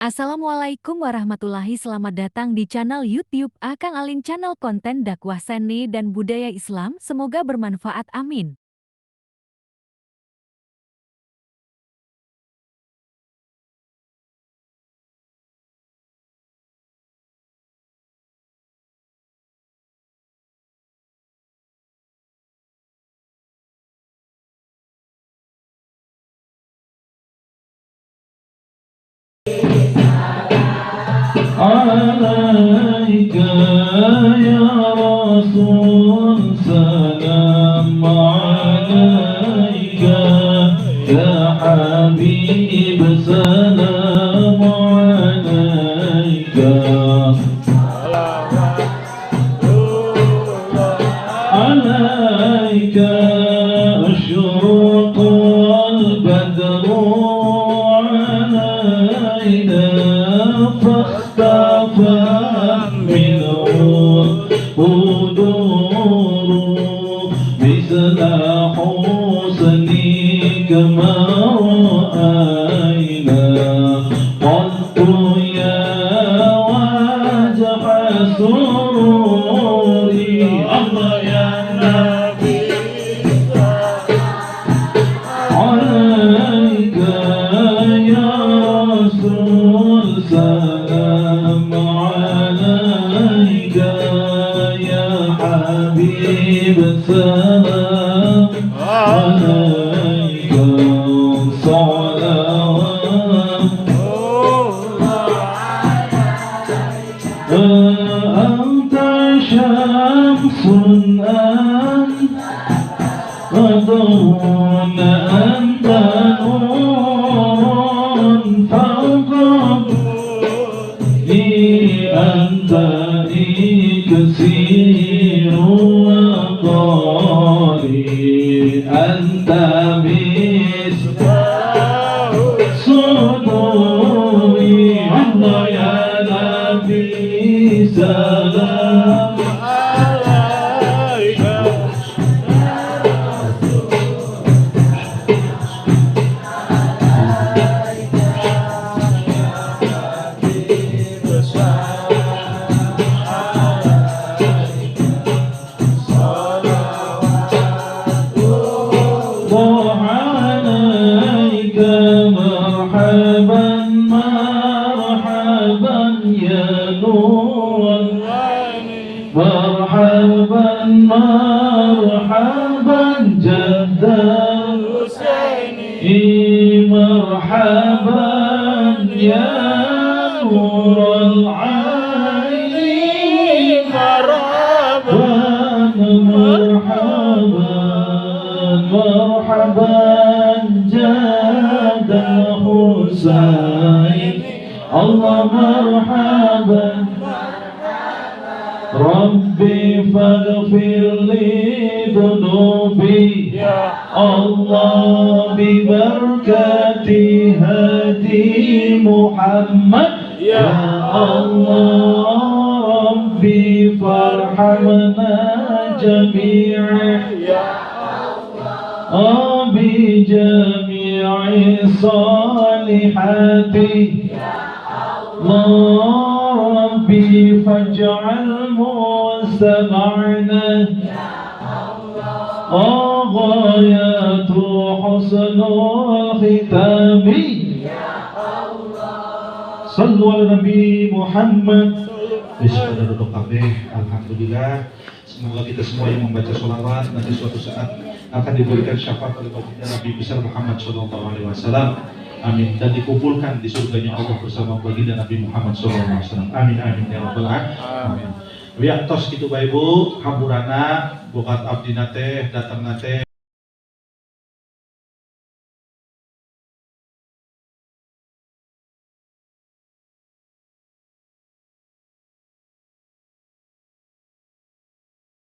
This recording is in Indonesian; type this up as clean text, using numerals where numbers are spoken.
Assalamualaikum warahmatullahi Selamat datang di channel YouTube Akang Alin channel konten dakwah seni dan budaya Islam. Semoga bermanfaat. Amin. Alaika ya Rasul, salam alaika ya Habib, salam alaika alaika asyruqu al-badru alaina كما رأينا قلت يا وجه سروري الله يا نبي عليك يا رسول سلام عليك يا حبيب سلام عليك أنت شمس أنت أنت نور فوق أنت كثير وقاري أنت مصباح صدوري الله يا نبي سلام عليك مرحبا مرحبا يا نور مرحبا مرحبا جد الحسين مرحبا يا نور العين مرحبا مرحبا مرحبا جد الحسين الله مرحبا ربي فاغفر لي ذنوبي يا الله ببركة هدي محمد يا الله ربي فارحمنا جميعا يا الله بجميع الصالحات ربي فاجعل مستمعنا غاية حسن الختام صلوا على النبي محمد. Bismillah, duduk kabeh. Alhamdulillah, semoga kita semua yang membaca sholawat nanti suatu saat akan diberikan syafaat oleh baginda Nabi besar Muhammad SAW. Amin. Dan dikumpulkan di surganya Allah bersama baginda Nabi Muhammad SAW. Amin amin ya rabbal alamin. Wiyantos kitu Bapak Ibu, hampurana bokat abdi nate datang nate